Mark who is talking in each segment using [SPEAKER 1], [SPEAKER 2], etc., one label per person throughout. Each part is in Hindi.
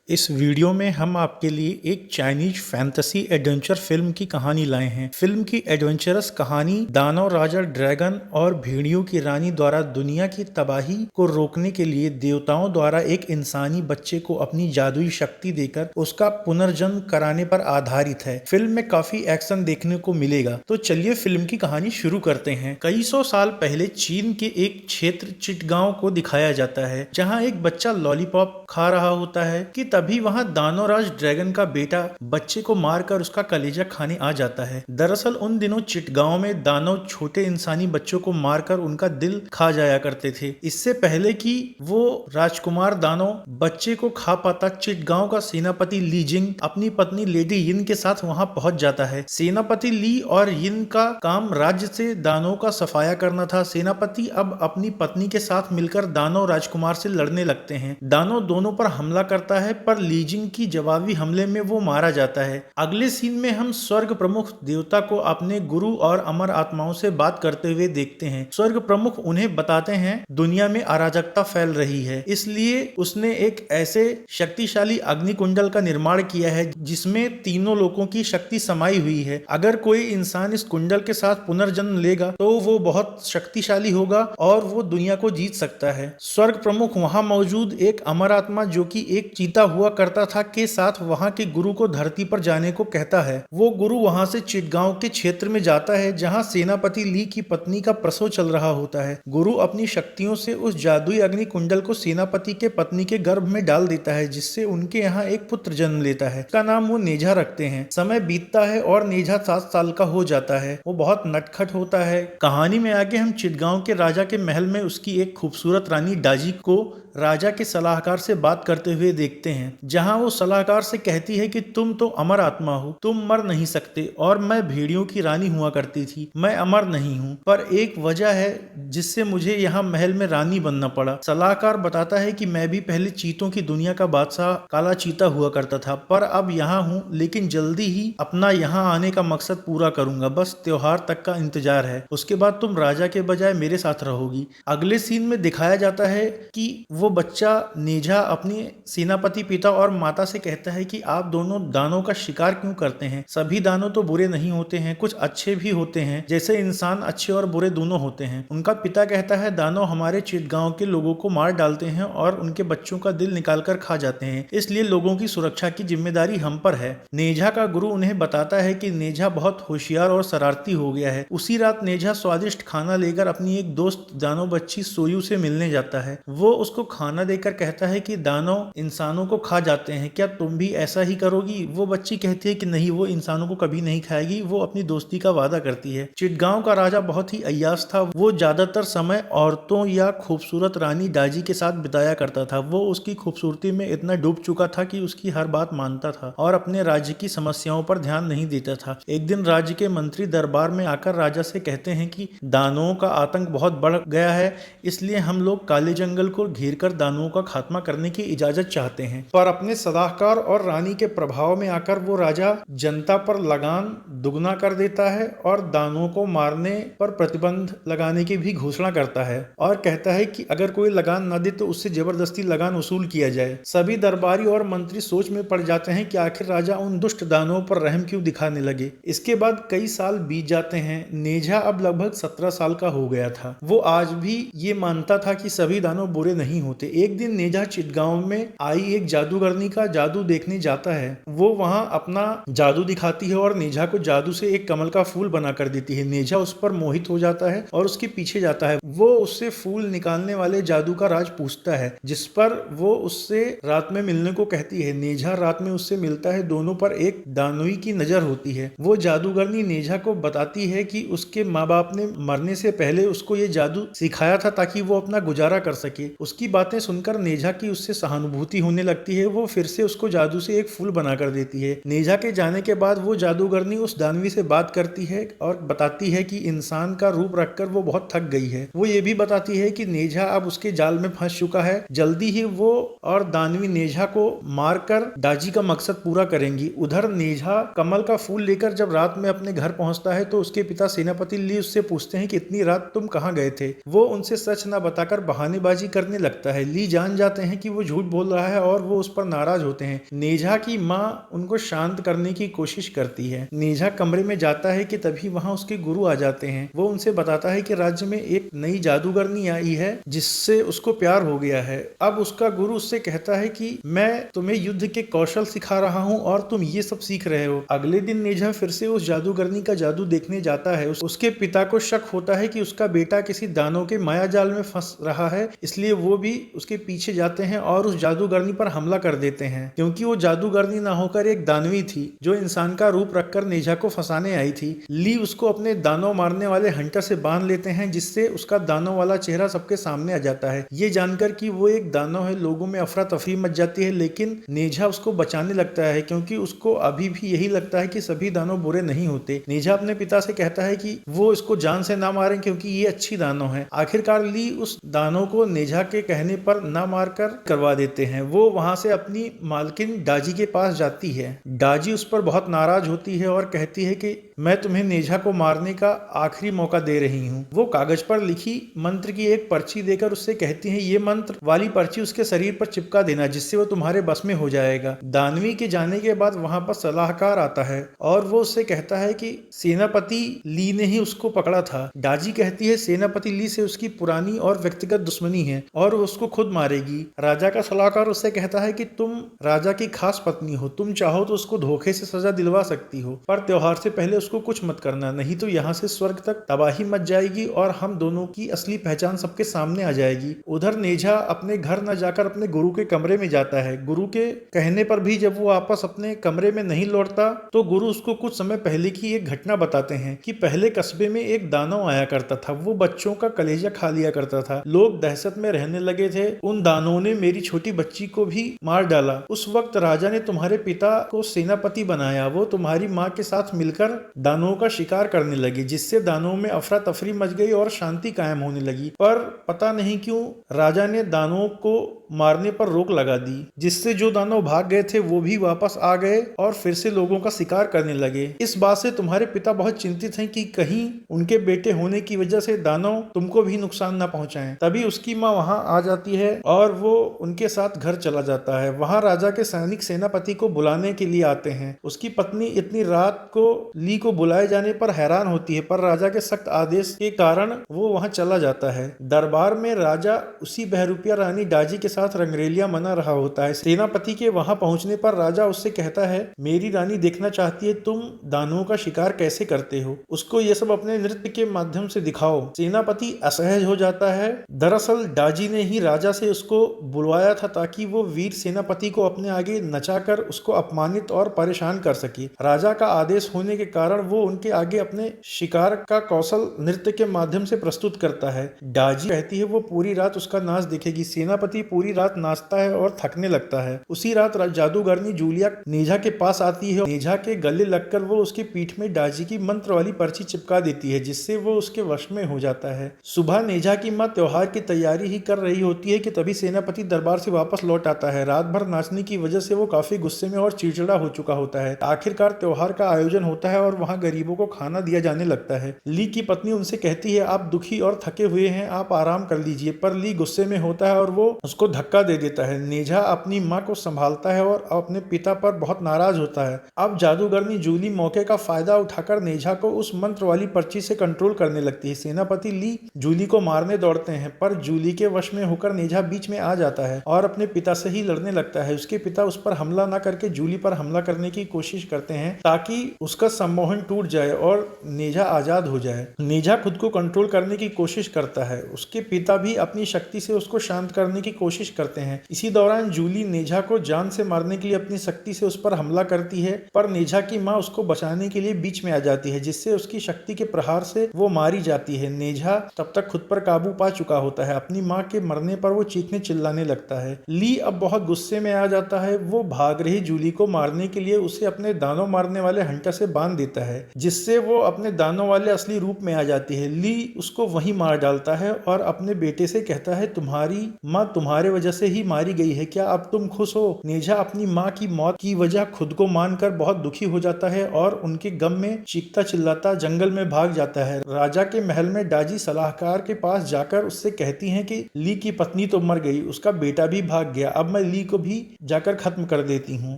[SPEAKER 1] इस वीडियो में हम आपके लिए एक चाइनीज फैंटेसी एडवेंचर फिल्म की कहानी लाए हैं। फिल्म की एडवेंचरस कहानी दानव राजा ड्रैगन और भेड़ियों की रानी द्वारा दुनिया की तबाही को रोकने के लिए देवताओं द्वारा एक इंसानी बच्चे को अपनी जादुई शक्ति देकर उसका पुनर्जन्म कराने पर आधारित है। फिल्म में काफी एक्शन देखने को मिलेगा, तो चलिए फिल्म की कहानी शुरू करते हैं। कई सौ साल पहले चीन के एक क्षेत्र चिटगांव को दिखाया जाता है, जहाँ एक बच्चा लॉलीपॉप खा रहा होता है कि तभी वहां दानवराज ड्रैगन का बेटा बच्चे को मारकर उसका कलेजा खाने आ जाता है। दरअसल उन दिनों चिटगांव में दानव छोटे इंसानी बच्चों को मारकर उनका दिल खा जाया करते थे। इससे पहले कि वो राजकुमार दानव बच्चे को खा पाता, चिटगांव का सेनापति ली जिंग अपनी पत्नी लेडी यिन के साथ वहां पहुंच जाता है। सेनापति ली और यिन का काम राज्य से दानवों का सफाया करना था। सेनापति अब अपनी पत्नी के साथ मिलकर दानव राजकुमार से लड़ने लगते हैं। दानव दोनों पर हमला करता है, पर लीजिंग की जवाबी हमले में वो मारा जाता है। अगले सीन में हम स्वर्ग प्रमुख देवता को अपने गुरु और अमर आत्माओं से बात करते हुए देखते हैं। स्वर्ग प्रमुख उन्हें बताते हैं दुनिया में अराजकता फैल रही है, इसलिए उसने एक ऐसे शक्तिशाली अग्नि कुंडल का निर्माण किया है जिसमें तीनों लोगों की शक्ति समाई हुई है। अगर कोई इंसान इस कुंडल के साथ पुनर्जन्म लेगा तो वो बहुत शक्तिशाली होगा और वो दुनिया को जीत सकता है। स्वर्ग प्रमुख वहां मौजूद एक अमर आत्मा जो कि एक चीता हुआ करता था के साथ वहां के गुरु को धरती पर जाने को कहता है। वो गुरु वहां से चिटगांव के क्षेत्र में जाता है जहां सेनापति ली की पत्नी का प्रसव चल रहा होता है। गुरु अपनी शक्तियों से उस जादुई अग्नि कुंडल को सेनापति के पत्नी के गर्भ में डाल देता है, जिससे उनके यहाँ एक पुत्र जन्म लेता है। उसका नाम वो नेझा रखते हैं। समय बीतता है और नेझा 7 साल का हो जाता है। वो बहुत नटखट होता है। कहानी में आगे हम चिटगांव के राजा के महल में उसकी एक खूबसूरत रानी डाजी को राजा के सलाहकार से बात करते हुए देखते हैं, जहां वो सलाहकार से कहती है कि तुम तो अमर आत्मा हो, तुम मर नहीं सकते और मैं भेड़ियों की रानी हुआ करती थी, मैं अमर नहीं हूँ, पर एक वजह है जिससे मुझे यहाँ महल में रानी बनना पड़ा। सलाहकार बताता है कि मैं भी पहले चीतों की दुनिया का बादशाह काला चीता हुआ करता था, पर अब यहाँ हूँ, लेकिन जल्दी ही अपना यहाँ आने का मकसद पूरा करूंगा, बस त्योहार तक का इंतजार है। उसके बाद तुम राजा के बजाय मेरे साथ रहोगी। अगले सीन में दिखाया जाता है कि वो बच्चा नेझा अपनी सेनापति पिता और माता से कहता है कि आप दोनों दानों का शिकार क्यों करते हैं? सभी दानव तो बुरे नहीं होते हैं, कुछ अच्छे भी होते हैं, जैसे इंसान अच्छे और बुरे दोनों होते हैं। उनका पिता कहता है दानव हमारे चिटगांव के लोगों को मार डालते हैं और उनके बच्चों का दिल निकाल कर खा जाते हैं, इसलिए लोगों की सुरक्षा की जिम्मेदारी हम पर है। नेझा का गुरु उन्हें बताता है कि नेझा बहुत होशियार और शरारती हो गया है। उसी रात नेझा स्वादिष्ट खाना लेकर अपनी एक दोस्त दानव बच्ची सोयू से मिलने जाता है। वो उसको खाना देकर कहता है कि दानव इंसानों को खा जाते हैं, क्या तुम भी ऐसा ही करोगी? वो बच्ची कहती है कि नहीं, वो इंसानों को कभी नहीं खाएगी। वो अपनी दोस्ती का वादा करती है। चिटगांव का राजा बहुत ही अय्याश था। वो ज्यादातर समय औरतों या खूबसूरत रानी डाजी के साथ बिताया करता था। वो उसकी खूबसूरती में इतना डूब चुका था कि उसकी हर बात मानता था और अपने राज्य की समस्याओं पर ध्यान नहीं देता था। एक दिन राज्य के मंत्री दरबार में आकर राजा से कहते हैं कि दानवों का आतंक बहुत बढ़ गया है, इसलिए हम लोग काले जंगल को घेर कर दानवों का खात्मा करने की इजाजत चाहते हैं। पर अपने सलाहकार और रानी के प्रभाव में आकर वो राजा जनता पर लगान दुगना कर देता है और दानवों को मारने पर प्रतिबंध लगाने की भी घोषणा करता है और कहता है कि अगर कोई लगान न दे तो उससे जबरदस्ती लगान वसूल किया जाए। सभी दरबारी और मंत्री सोच में पड़ जाते हैं कि आखिर राजा उन दुष्ट दानवों पर रहम क्यों दिखाने लगे। इसके बाद कई साल बीत जाते हैं। नेझा अब लगभग 17 साल का हो गया था। वो आज भी ये मानता था कि सभी दानव बुरे नहीं होते। एक दिन नेझा चिटगांव में आई एक जादूगरनी का जादू देखने जाता है। वो वहां अपना जादू दिखाती है और नेझा को जादू से एक कमल का फूल बना कर देती है। नेझा उस पर मोहित हो जाता है और उसके पीछे जाता है। वो उससे फूल निकालने वाले जादू का राज पूछता है, जिस पर वो उससे रात में मिलने को कहती है। नेझा रात में उससे मिलता है। दोनों पर एक दानवी की नजर होती है। वो जादूगरनी नेझा को बताती है कि उसके माँ बाप ने मरने से पहले उसको ये जादू सिखाया था ताकि वो अपना गुजारा कर सके। उसकी बातें सुनकर नेझा की उससे सहानुभूति होने लगती है। वो फिर से उसको जादू से एक फूल बना कर देती है। नेझा के जाने के बाद वो जादूगरनी उस दानवी से बात करती है और बताती है कि इंसान का रूप रखकर वो बहुत थक गई है। वो ये भी बताती है कि नेझा अब उसके जाल में फंस चुका है। जल्दी ही वो और दानवी नेझा को मारकर डाजी का मकसद पूरा करेंगी। उधर नेझा कमल का फूल लेकर जब रात में अपने घर पहुंचता है तो उसके पिता सेनापति ली उससे पूछते हैं कि इतनी रात तुम कहाँ गए थे? वो उनसे सच न बताकर बहानेबाजी करने लगता है। ली जान जाते हैं कि वो झूठ बोल रहा है और वो वो उस पर नाराज होते हैं। नेझा की माँ उनको शांत करने की कोशिश करती है। नेझा कमरे में जाता है कि तभी वहाँ उसके गुरु आ जाते हैं। वो उनसे बताता है कि राज्य में एक नई जादूगरनी आई है जिससे उसको प्यार हो गया है। अब उसका गुरु उससे कहता है कि मैं तुम्हें युद्ध के कौशल सिखा रहा हूँ और तुम ये सब सीख रहे हो। अगले दिन नेझा फिर से उस जादूगरनी का जादू देखने जाता है। उसके पिता को शक होता है कि उसका बेटा किसी दानव के माया जाल में फंस रहा है, इसलिए वो भी उसके पीछे जाते हैं और उस जादूगरनी पर हमला कर देते हैं। क्योंकि वो जादूगरनी ना होकर एक दानवी थी जो इंसान का रूप रखकर नेझा को फंसाने आई थी। ली उसको अपने दानव मारने वाले हंटर से बांध लेते हैं, जिससे उसका दानव वाला चेहरा सबके सामने आ जाता है। ये जानकर कि वो एक दानव है, लोगों में अफरा तफरी मच जाती है, लेकिन नेझा उसको बचाने लगता है क्योंकि उसको अभी भी यही लगता है कि सभी दानव बुरे नहीं होते। नेझा अपने पिता से कहता है कि वो इसको जान से ना मारें क्योंकि ये अच्छी दानव है। आखिरकार ली उस दानव को नेझा के कहने पर ना मारकर करवा देते हैं। वो वहां से अपनी मालकिन डाजी के पास जाती है। डाजी उस पर बहुत नाराज होती है और कहती है कि मैं तुम्हें नेझा को मारने का आखिरी मौका दे रही हूँ। वो कागज पर लिखी मंत्र की एक पर्ची देकर उससे कहती है ये मंत्र वाली पर्ची उसके शरीर पर चिपका देना, जिससे वो तुम्हारे बस में हो जाएगा। दानवी के जाने के बाद वहां पर सलाहकार आता है और वो उससे कहता है कि सेनापति ली ने ही उसको पकड़ा था। डाजी कहती है सेनापति ली से उसकी पुरानी और व्यक्तिगत दुश्मनी है और वो उसको खुद मारेगी। राजा का सलाहकार उससे कहता है कि तुम राजा की खास पत्नी हो, तुम चाहो तो उसको धोखे से सजा दिलवा सकती हो, पर त्योहार से पहले उसको कुछ मत करना, नहीं तो यहाँ से स्वर्ग तक तबाही मच जाएगी और हम दोनों की असली पहचान सबके सामने आ जाएगी। उधर नेझा अपने घर न जाकर अपने गुरु के कमरे में जाता है। गुरु के कहने पर भी जब वो वापस अपने कमरे में नहीं लौटता तो गुरु उसको कुछ समय पहले की एक घटना बताते हैं कि पहले कस्बे में एक दानव आया करता था। वो बच्चों का कलेजा खा लिया करता था। लोग दहशत में रहने लगे थे। उन दानवों ने मेरी छोटी बच्ची को भी मार डाला। उस वक्त राजा ने तुम्हारे पिता को सेनापति बनाया। वो तुम्हारी माँ के साथ मिलकर दानवों का शिकार करने लगे, जिससे दानवों में अफरा तफरी मच गई और शांति कायम होने लगी। पर पता नहीं क्यों राजा ने दानवों को मारने पर रोक लगा दी, जिससे जो दानव भाग गए थे वो भी वापस आ गए और फिर से लोगों का शिकार करने लगे। इस बात से तुम्हारे पिता बहुत चिंतित हैं कि कहीं उनके बेटे होने की वजह से दानव तुमको भी नुकसान न पहुंचाएं। तभी उसकी माँ वहां आ जाती है और वो उनके साथ घर चला जाता है। वहां राजा के सैनिक सेनापति को बुलाने के लिए आते हैं। उसकी पत्नी इतनी रात को ली को बुलाए जाने पर हैरान होती है, पर राजा के सख्त आदेश के कारण वो वहां चला जाता है। दरबार में राजा उसी बहरूपिया रानी डाजी के साथ रंगरेलियां मना रहा होता है। सेनापति के वहां पहुंचने पर राजा उससे कहता है मेरी रानी देखना चाहती है तुम दानवों का शिकार कैसे करते हो, उसको ये सब अपने नृत्य के माध्यम से दिखाओ। सेनापति असहज हो जाता है। दरअसल डाजी ने ही राजा से उसको बुलवाया था ताकि वो वीर सेनापति को अपने आगे नचाकर उसको अपमानित और परेशान कर सके। राजा का आदेश होने के कारण वो उनके आगे अपने शिकार का कौशल नृत्य के माध्यम से प्रस्तुत करता है। डाजी कहती है वो पूरी रात उसका नाच देखेगी। सेनापति पूरी रात नाचता है और थकने लगता है। उसी रात जादूगरनी जूलिया नेझा के पास आती है। नेझा के गले लगकर वो उसकी पीठ में डाजी की मंत्र वाली पर्ची चिपका देती है, जिससे वो उसके वश में हो जाता है। सुबह नेझा की माँ त्योहार की तैयारी ही कर रही होती है कि तभी सेनापति दरबार से वापस लौट आता है। रात भर नाचने की वजह से वो काफी गुस्से में और चिड़चिड़ा हो चुका होता है। आखिरकार त्योहार का आयोजन होता है और वहाँ गरीबों को खाना दिया जाने लगता है। ली की पत्नी उनसे कहती है आप दुखी और थके हुए हैं, आप आराम कर लीजिए, पर ली गुस्से में होता है और वो उसको धक्का दे देता है। नेझा अपनी माँ को संभालता है और अपने पिता पर बहुत नाराज होता है। अब जादूगरनी जूली मौके का फायदा उठाकर नेझा को उस मंत्र वाली पर्ची से कंट्रोल करने लगती है। सेनापति ली जूली को मारने दौड़ते हैं, पर जूली के वश में होकर नेझा बीच में आ जाता है और अपने पिता से ही लड़ने लगता है। उसके पिता उस पर हमला न करके जूली पर हमला करने की कोशिश करते हैं ताकि उसका सम्मोहन टूट जाए और नेझा आजाद हो जाए। नेझा खुद को कंट्रोल करने की कोशिश करता है। उसके पिता भी अपनी शक्ति से उसको शांत करने की कोशिश करते हैं। इसी दौरान जूली नेझा को जान से मारने के लिए अपनी शक्ति से उस पर हमला करती है, पर नेझा की माँ उसको बचाने के लिए बीच में आ जाती है, जिससे उसकी शक्ति के प्रहार से वो मारी जाती है। नेझा तब तक खुद पर काबू पा चुका होता है। अपनी माँ के मरने पर वो चीखने चिल्लाने लगता है। ली अब बहुत गुस्से में आ जाता है। वो भाग रही जूली को मारने के लिए उसे अपने दानव मारने वाले हंटर से बांध देता है, जिससे वो अपने दानव वाले असली रूप में आ जाती है। ली उसको वहीं मार डालता है और अपने बेटे से कहता है तुम्हारी माँ तुम्हारे वजह से ही मारी गई है, क्या अब तुम खुश हो? नेझा अपनी माँ की मौत की वजह खुद को मानकर बहुत दुखी हो जाता है और उनके गम में चीखता चिल्लाता जंगल में भाग जाता है। राजा के महल में डाजी सलाहकार के पास जाकर उससे कहती हैं कि ली की पत्नी तो मर गई, उसका बेटा भी भाग गया, अब मैं ली को भी जाकर खत्म कर देती हूँ।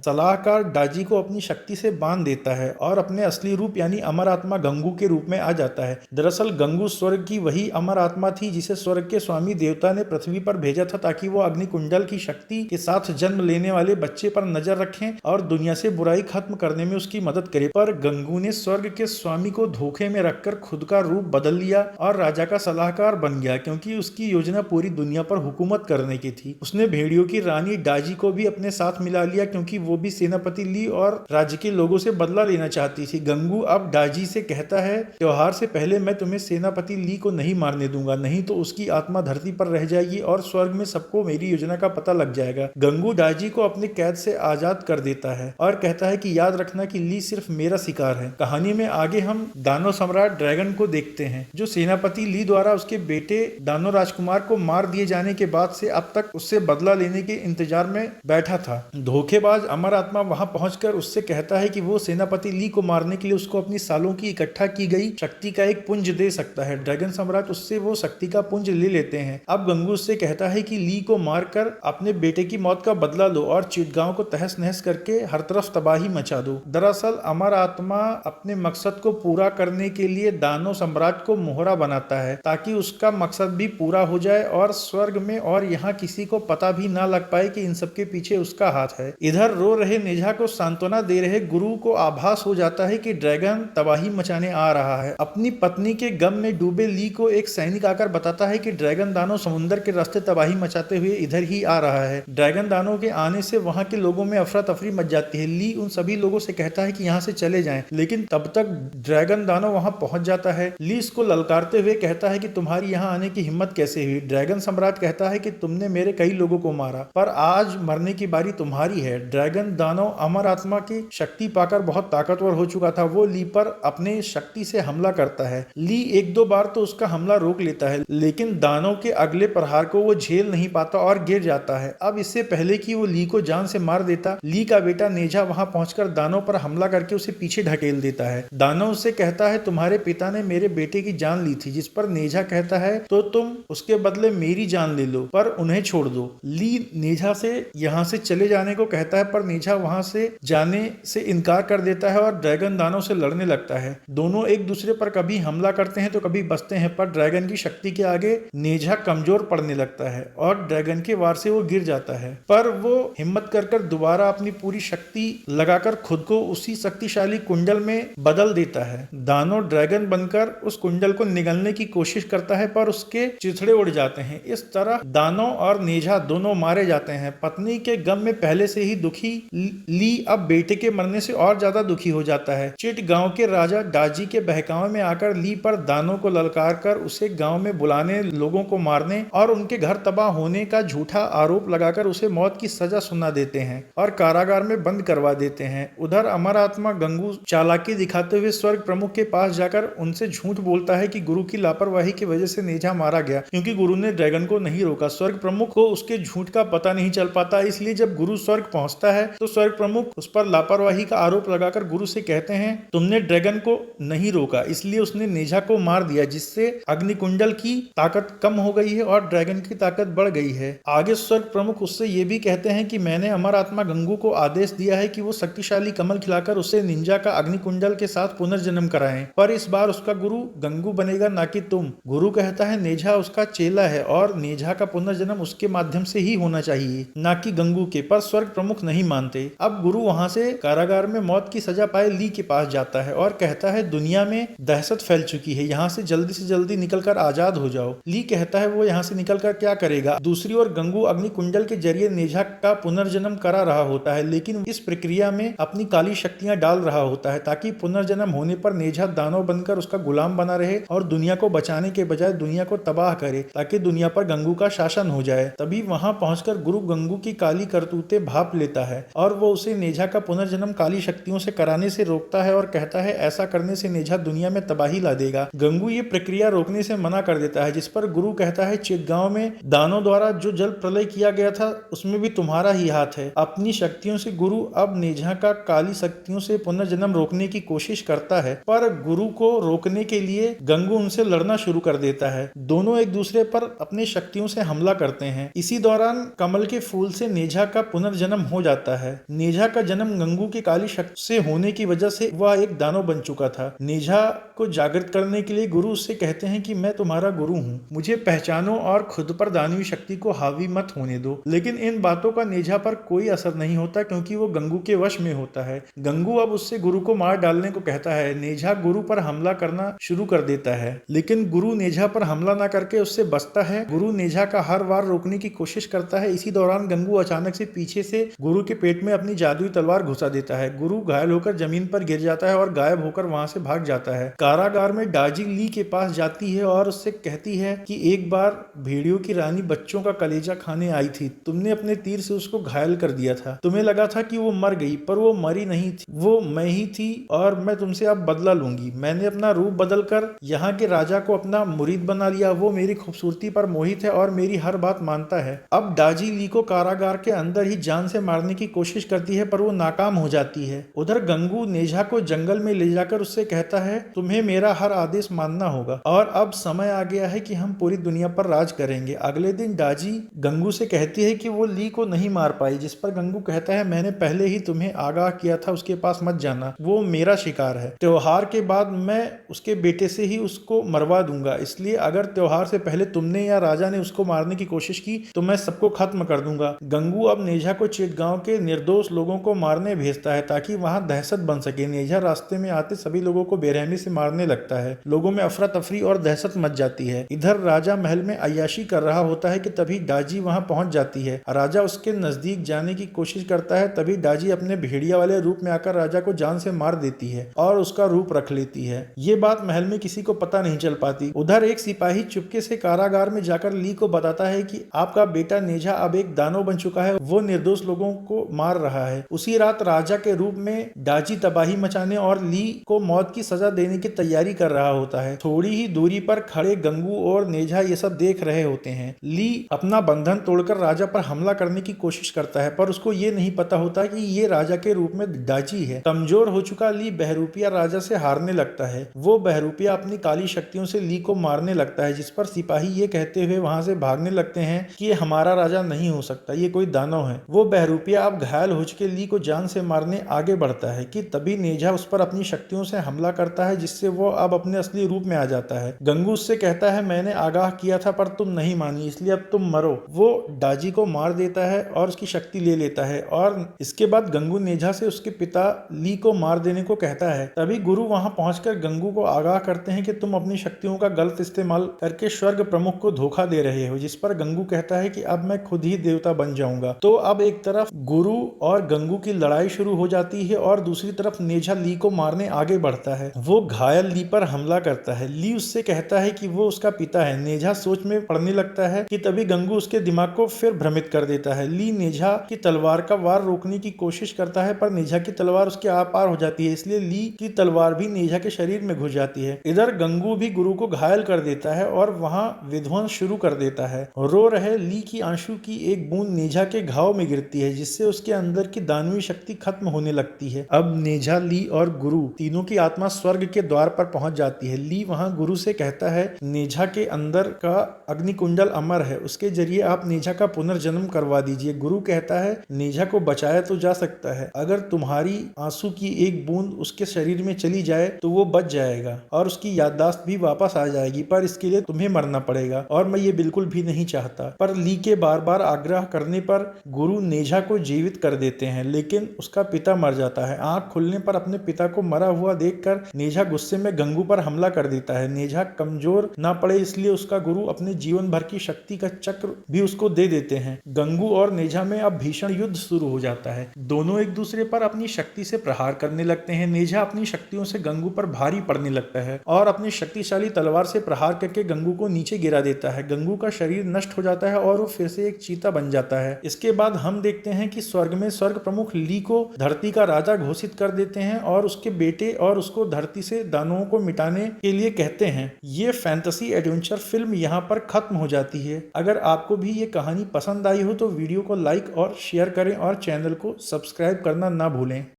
[SPEAKER 1] सलाहकार डाजी को अपनी शक्ति से बांध देता है और अपने असली रूप यानी अमर आत्मा गंगू के रूप में आ जाता है। दरअसल गंगू स्वर्ग की वही अमर आत्मा थी जिसे स्वर्ग के स्वामी देवता ने पृथ्वी पर भेजा था ताकि वो अग्नि कुंडल की शक्ति के साथ जन्म लेने वाले बच्चे पर नजर रखें और दुनिया से बुराई खत्म करने में उसकी मदद करे। पर गंगू ने स्वर्ग के स्वामी को धोखे में रखकर खुद का रूप बदल लिया और राजा का सलाहकार बन गया, क्योंकि उसकी योजना पूरी दुनिया पर हुकूमत करने की थी। उसने भेड़ियों की रानी डाजी को भी अपने साथ मिला लिया क्योंकि वो भी सेनापति ली और राज्य के लोगों से बदला लेना चाहती थी। गंगू अब डाजी से कहता है, त्योहार से पहले मैं तुम्हें सेनापति ली को नहीं मारने दूंगा, नहीं तो उसकी आत्मा धरती पर रह जाएगी और स्वर्ग में सबको मेरी योजना का पता लग जाएगा। गंगू डाजी को अपने कैद से आजाद कर देता है और कहता है कि याद रखना कि ली सिर्फ मेरा शिकार है। कहानी में आगे हम दानव सम्राट ड्रैगन को देखते हैं जो सेनापति ली द्वारा उसके बेटे दानव राजकुमार को मार दिए जाने के बाद से अब तक उससे बदला लेने के इंतजार में बैठा था। धोखेबाज अमर आत्मा वहां पहुंचकर उससे कहता है कि वो सेनापति ली को मारने के लिए उसको अपनी सालों की इकट्ठा की गई शक्ति का एक पुंज दे सकता है। ड्रैगन सम्राट उससे वो शक्ति का पुंज ले लेते हैं। अब गंगू उससे कहता है कि ली को मारकर अपने बेटे की मौत का बदला लो और चिटगांव को तहस नहस करके हर तरफ तबाही मचा दो। दरअसल अमर आत्मा अपने मकसद को पूरा करने के लिए दानव सम्राट को मोहरा बनाता है ताकि उसका मकसद भी पूरा हो जाए और स्वर्ग में और यहाँ किसी को पता भी ना लग पाए कि इन सबके पीछे उसका हाथ है। इधर रो रहे नेजा को सांत्वना दे रहे गुरु को आभास हो जाता है कि ड्रैगन तबाही मचाने आ रहा है। अपनी पत्नी के गम में डूबे ली को एक सैनिक आकर बताता है कि ड्रैगन दानव समुद्र के रास्ते तबाही मचाते हुए इधर ही आ रहा है। ड्रैगन दानव के आने से वहां के लोगों में अफरा तफरी मच जाती है। ली उन सभी लोगों से कहता है कि यहाँ से चले जाएं, लेकिन तब तक ड्रैगन दानव वहां पहुंच जाता है। ली इसको ललकारते हुए कहता है कि तुम्हारी यहाँ आने की हिम्मत कैसे हुई। ड्रैगन सम्राट कहता है कि तुमने मेरे कई लोगों को मारा, पर आज मरने की बारी तुम्हारी है। ड्रैगन दानव अमर आत्मा की शक्ति पाकर बहुत ताकतवर हो चुका था। वो ली पर अपने शक्ति से हमला करता है। ली एक दो बार तो उसका हमला रोक लेता है, लेकिन दानव के अगले प्रहार को वो झेल नहीं पाता और गिर जाता है। अब इससे पहले कि वो ली को जान से मार देता, ली का बेटा नेजा वहां पहुंचकर दानव पर हमला करके उसे पीछे ढकेल देता है। दानव उससे कहता है, तुम्हारे पिता ने मेरे बेटे की जान ली थी, जिस पर नेजा कहता है तो तुम उसके बदले मेरी जान ले लो, पर उन्हें छोड़ दो। ली नेजा से यहाँ से चले जाने को कहता है, पर नेजा वहां से जाने से इनकार कर देता है और ड्रैगन दानव से लड़ने लगता है। दोनों एक दूसरे पर कभी हमला करते हैं तो कभी बचते हैं, पर ड्रैगन की शक्ति के आगे नेजा कमजोर पड़ने लगता है और ड्रैगन के वार से वो गिर जाता है। पर वो हिम्मत कर दोबारा अपनी पूरी शक्ति लगाकर खुद को उसी शक्तिशाली कुंडल में बदल देता है। दानव ड्रैगन बनकर उस कुंडल को निगलने की कोशिश करता है, पर उसके चिथड़े उड़ जाते हैं। इस तरह दानव और नेजा दोनों मारे जाते हैं। पत्नी के गम में पहले से ही दुखी ली अब बेटे के मरने से और ज्यादा दुखी हो जाता है। चिट गांव के राजा डाजी के बहकावे में आकर ली पर दानव को ललकार कर उसे गांव में बुलाने, लोगों को मारने और उनके घर तबाह होने का झूठा आरोप लगाकर उसे मौत की सजा सुना देते हैं और कारागार में बंद करवा देते हैं। उधर अमर आत्मा गंगू चालाकी दिखाते हुए स्वर्ग प्रमुख के पास जाकर उनसे झूठ बोलता है कि गुरु की लापरवाही की वजह से नेजा मारा गया, क्योंकि गुरु ने ड्रैगन को नहीं रोका। स्वर्ग प्रमुख को उसके झूठ का पता नहीं चल पाता, इसलिए जब गुरु स्वर्ग पहुंचता है तो स्वर्ग प्रमुख उस पर लापरवाही का आरोप लगाकर गुरु से कहते हैं, तुमने ड्रैगन को नहीं रोका, इसलिए उसने नेजा को मार दिया, जिससे अग्निकुंडल की ताकत कम हो गई है और ड्रैगन की ताकत बढ़ गई है। आगे स्वर्ग प्रमुख उससे ये भी कहते हैं कि मैंने अमर आत्मा गंगू को आदेश दिया है कि वो शक्तिशाली कमल खिलाकर उसे निंजा का अग्निकुंडल के साथ पुनर्जन्म कराएं, पर इस बार उसका गुरु गंगू बनेगा, ना कि तुम। गुरु कहता है नेजा उसका चेला है और नेजा का पुनर्जन्म उसके माध्यम से ही होना चाहिए, ना कि गंगू के। पर स्वर्ग प्रमुख नहीं मानते। अब गुरु वहां से कारागार में मौत की सजा पाए ली के पास जाता है और कहता है, दुनिया में दहशत फैल चुकी है, यहाँ से जल्दी निकलकर आजाद हो जाओ। ली कहता है वो यहाँ से निकलकर क्या करेगा। दूसरी ओर गंगू अग्निकुंडल के जरिए नेजा का पुनर्जन्म करा रहा होता है, लेकिन इस प्रक्रिया में अपनी काली शक्तियां डाल रहा होता है ताकि पुनर्जन्म होने पर नेजा दानव बनकर उसका गुलाम बना रहे और दुनिया को बचाने के बजाय दुनिया को तबाह करे, ताकि दुनिया पर गंगू का शासन हो जाए। तभी वहां पहुंचकर गुरु गंगू की काली करतूतें भाप लेता है और वो उसे नेजा का पुनर्जन्म काली शक्तियों से कराने से रोकता है और कहता है ऐसा करने से नेजा दुनिया में तबाही ला देगा। गंगू ये प्रक्रिया रोकने से मना कर देता है, जिस पर गुरु कहता है, चिटगांव में दानव द्वारा जो जल प्रलय किया गया था उसमें भी तुम्हारा ही हाथ है। अपनी शक्तियों से गुरु अब नेजा का काली शक्तियों से पुनर्जन्म रोकने की कोशिश करता है, पर गुरु को रोकने के लिए गंगू उनसे लड़ना शुरू कर देता है। दोनों एक दूसरे पर अपनी शक्तियों से हमला करते हैं। इसी दौरान कमल के के फूल से नेझा का पुनर्जन्म हो जाता है। नेझा का जन्म गंगू की काली शक्ति से होने की वजह से वह एक दानव बन चुका था। नेझा को जागृत करने के लिए गुरु उससे कहते हैं कि मैं तुम्हारा गुरु हूँ, मुझे पहचानो और खुद पर दानवी शक्ति को हावी मत होने दो। लेकिन इन बातों का नेझा पर कोई असर नहीं होता क्योंकि वो गंगू के वश में होता है। गंगू अब उससे गुरु को मार डालने को कहता है। नेझा गुरु पर हमला करना शुरू कर देता है, लेकिन गुरु नेझा पर हमला न करके उससे बचता है। गुरु नेझा का हर वार रोकने की कोशिश करता है। इसी दौरान गंगू अचानक से पीछे से गुरु के पेट में अपनी जादुई तलवार घुसा देता है। गुरु घायल होकर जमीन पर गिर जाता है और गायब होकर वहां से भाग जाता है। कारागार में दाजी ली के पास जाती है और उससे कहती है कि एक बार भेड़ियों की रानी बच्चों का कलेजा खाने आई थी, तुमने अपने तीर से उसको घायल कर दिया था। तुम्हें लगा था कि वो मर गई, पर वो मरी नहीं थी, वो मैं ही थी और मैं तुमसे अब बदला लूंगी। मैंने अपना रूप बदलकर यहाँ के राजा को अपना मुरीद बना लिया। वो मेरी खूबसूरती पर मोहित है और मेरी हर बात मानता है। अब दाजी ली को कारागार के अंदर ही जान से मारने की कोशिश करती है, पर वो नाकाम हो जाती है। उधर गंगू नेझा को जंगल में ले जाकर उससे कहता है तुम्हें मेरा हर आदेश मानना होगा और अब समय आ गया है कि हम पूरी दुनिया पर राज करेंगे। अगले दिन दाजी गंगू से कहती है कि वो ली को नहीं मार पाई, जिस पर गंगू कहता है मैंने पहले ही तुम्हें आगाह किया था उसके पास मत जाना, वो मेरा शिकार है। त्योहार के बाद मैं उसके बेटे से ही उसको मरवा दूंगा, इसलिए अगर त्योहार से पहले तुमने या राजा ने उसको मारने की कोशिश की तो मैं सबको खत्म कर दूंगा। गंगू अब नेझा को चिटगांव के निर्दोष लोगों को मारने भेजता है ताकि वहां दहशत बन सके। नेझा रास्ते में आते सभी लोगों को बेरहमी से मारने लगता है। लोगों में अफरा तफरी और दहशत मच जाती है। इधर राजा महल में अय्याशी कर रहा होता है कि तभी दाजी वहां पहुंच जाती है। राजा उसके नजदीक जाने की कोशिश करता है, तभी दाजी अपने भेड़िया वाले रूप में आकर राजा को जान से मार देती है और उसका रूप रख लेती है। ये बात महल में किसी को पता नहीं चल पाती। उधर एक सिपाही चुपके से कारागार में जाकर ली को बताता है कि आपका बेटा नेझा अब एक दानव बन चुका है, वो निर्दोष लोगों को मार रहा है। उसी रात राजा के रूप में दाजी तबाही मचाने और ली को मौत की सजा देने की तैयारी कर रहा होता है। थोड़ी ही दूरी पर खड़े गंगू और नेझा ये सब देख रहे होते हैं। ली अपना बंधन तोड़कर राजा पर हमला करने की कोशिश करता है, पर उसको ये नहीं पता होता कि ये राजा के रूप में दाजी है। कमजोर हो चुका ली बहरूपिया राजा से हारने लगता है। वो बहरूपिया अपनी काली शक्तियों से ली को मारने लगता है, जिस पर सिपाही ये कहते हुए वहां से भागने लगते हैं कि ये हमारा राजा नहीं हो सकता, ये कोई दानव है। वो बहरूपिया अब घायल हो चुके ली को जान से मारने आगे बढ़ता है कि तभी नेझा उस पर अपनी शक्तियों से हमला करता है, जिससे वो अब अपने असली रूप में आ जाता है। गंगू उससे कहता है मैंने आगाह किया था पर तुम नहीं मानी, इसलिए अब तुम मरो। वो दाजी को मार देता है और उसकी शक्ति ले लेता है और इसके बाद गंगू नेझा से उसके पिता ली को मार देने को कहता है। तभी गुरु वहां पहुंचकर गंगू को आगाह करते हैं कि तुम अपनी शक्तियों का गलत इस्तेमाल करके स्वर्ग प्रमुख को धोखा दे रहे हो, जिस पर गंगू कहता है कि अब मैं खुद ही देवता बन जाऊंगा। तो अब एक तरफ गुरु और गंगू की लड़ाई शुरू हो जाती है और दूसरी तरफ नेझा ली को मारने आगे बढ़ता है। वो घायल ली पर हमला करता है। ली उससे कहता है कि वो उसका पिता है। नेझा सोच में पड़ने लगता है कि तभी गंगू उसके दिमाग को फिर भ्रमित कर देता है। ली नेझा की तलवार का वार रोकने की कोशिश करता है, पर नेझा की तलवार उसके आर पार हो जाती है, इसलिए ली की तलवार भी नेझा के शरीर में घुस जाती है। इधर गंगू भी गुरु को घायल कर देता है और वहां विध्वंस शुरू कर देता है। रो रहे ली की आंसू की एक बूंद नेझा के घाव में गिरती है, जिससे उसके अंदर की दानवी शक्ति खत्म होने लगती है। अब नेझा, ली और गुरु तीनों की आत्मा स्वर्ग के द्वार पर पहुंच जाती है। ली वहां गुरु से कहता है नेझा के अंदर का अग्निकुंडल अमर है, उसके जरिए आप नेझा का पुनर्जन्म करवा दीजिए। गुरु कहता है नेझा को बचाया तो जा सकता है, अगर तुम्हारी आंसू की एक बूंद उसके शरीर में चली जाए तो वो बच जाएगा और उसकी याददाश्त भी वापस आ जाएगी, पर इसके लिए तुम्हें मरना पड़ेगा और मैं ये बिल्कुल भी नहीं चाहता। पर ली के बार बार आग्रह करने पर गुरु नेझा को जीवित कर देते हैं, लेकिन उसका पिता मर जाता है। आंख खुलने पर अपने पिता को मरा हुआ देखकर नेझा गुस्से में गंगू पर हमला कर देता है। नेझा कमजोर ना पड़े इसलिए उसका गुरु अपने जीवन भर की शक्ति का चक्र भी उसको दे देते हैं। गंगू और नेझा में अब भीषण युद्ध शुरू हो जाता है। दोनों एक दूसरे पर अपनी शक्ति से प्रहार करने लगते हैं। नेझा अपनी शक्तियों से गंगू पर भारी पड़ने लगता है और अपनी शक्तिशाली तलवार से प्रहार करके गंगू को नीचे गिरा देता है। गंगू का शरीर नष्ट हो जाता है और वो फिर से एक चीता बन जाता है। इसके बाद हम देखते हैं कि स्वर्ग में स्वर्ग प्रमुख ली को धरती का राजा घोषित कर देते हैं और उसके बेटे और उसको धरती से दानवों को मिटाने के लिए कहते हैं। ये फैंटेसी एडवेंचर फिल्म यहाँ पर खत्म हो जाती है। अगर आपको भी ये कहानी पसंद आई हो तो वीडियो को लाइक और शेयर करें और चैनल को सब्सक्राइब करना ना भूलें।